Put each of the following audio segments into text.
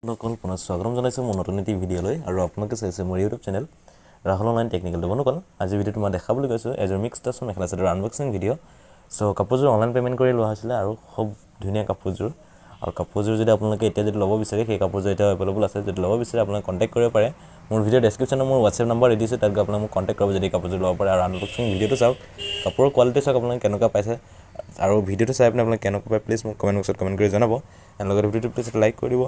নকল পুনৰ স্বাগতম জনাইছোঁ মোৰ নতুন এটি ভিডিঅ'লৈ আৰু আপোনালোকে চাইছে মোৰ YouTube channel Rahul online technical নকল আজি ভিডিঅ'টো মই দেখাবলৈ গৈছোঁ এজৰ mix টাচন mekhela chador unboxing video' চ' কাপোৰযোৰ অনলাইন পে'মেণ্ট কৰি লোৱা হৈছিলে আৰু খুব ধুনীয়া কাপোৰযোৰ আৰু কাপোৰযোৰ যদি আপোনালোকে এতিয়া যদি ল'ব বিচাৰে সেই কাপোৰযোৰ এতিয়া এভেইলেবল আছে যদি ল'ব বিচাৰে আপোনালোকে কণ্টেক্ট কৰিব পাৰে মোৰ ভিডিঅ' ডেছক্ৰিপশ্যনত মোৰ হোৱাটছএপ নম্বৰ দি দিছোঁ তাত গৈ আপোনালোকে মোক কণ্টেক্ট কৰিব যদি কাপোৰযোৰ ল'ব পাৰে আৰু আনবক্সিং ভিডিঅ'টো চাওক কাপোৰৰ কোৱালিটি চাওক আপোনালোকে কেনেকুৱা পাইছে আৰু ভিডিঅ'টো চাই আপুনি আপোনালোকে কেনেকুৱা পায় প্লিজ মোক কমেণ্ট বক্সত কমেণ্ট কৰি জনাব আৰু লগতে ভিডিঅ'টো প্লিজ লাইক কৰি দিব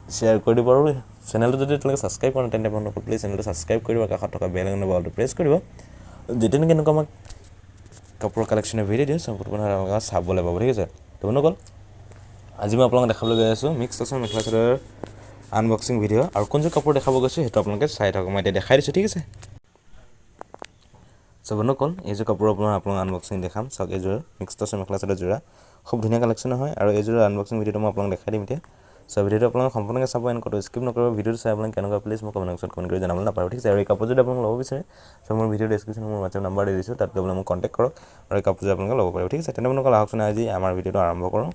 শ্বেয়াৰ কৰি দিব আৰু চেনেলটো যদি আপোনালোকে ছাবস্ক্ৰাইব কৰে তেন্তে আপোনালোকে প্লিজ চেনেলটো ছাবস্ক্ৰাইব কৰিব কাষত থকা বেল আইকনৰ বালটো প্ৰেছ কৰিব যেতিয়া নেকি এনেকুৱা আমাক কাপোৰৰ কালেকশ্যনৰ ভিডিঅ' দিওঁ সম্পূৰ্ণ আপোনালোকে চাবলৈ পাব ঠিক আছে তো নকল আজি মই আপোনালোকক দেখাবলৈ গৈ আছোঁ mix টাচন mekhela chador unboxing video' আৰু কোনযোৰ কাপোৰ দেখাব গৈছোঁ সেইটো আপোনালোকে চাই থাকক মই এতিয়া দেখাই দিছোঁ ঠিক আছে চব নকল এইযোৰ কাপোৰ আপোনালোক আনবক্সিং দেখাম চাওক এইযোৰ মিক্স টাচন মেখেলা চাদৰ যোৰা খুব ধুনীয়া কালেকশ্যন হয় আৰু এইযোৰ আনবক্সিং ভিডিঅ'টো মই আপোনালোকক দেখাই দিম এতিয়া চ' ভিডিঅ'টো আপোনালোকে সম্পূৰ্ণকৈ চাব এণ্ড ক'তো স্কিপ নকৰিব ভিডিঅ'টো চাই আপোনালোকে কেনেকুৱা প্লিজ মোক কমেণ্ট বক্সত কমেণ্ট কৰি জনাবলৈ নাপাহৰিব ঠিক আছে আৰু এই কাপোৰ যদি আপোনালোকে ল'ব বিচাৰে চ' মোৰ ভিডিঅ' ডেছক্ৰিপশ্যনত মোৰ হোৱাটছএপ নম্বৰ দি দিছোঁ তাত গৈ আপোনালোকে মোক কণ্টেক্ট কৰক আৰু এই কাপোৰযোৰ আপোনালোকে ল'ব পাৰিব ঠিক আছে তেনে আপোনালোকে আহকচোন আজি আমাৰ ভিডিঅ'টো আৰম্ভ কৰোঁ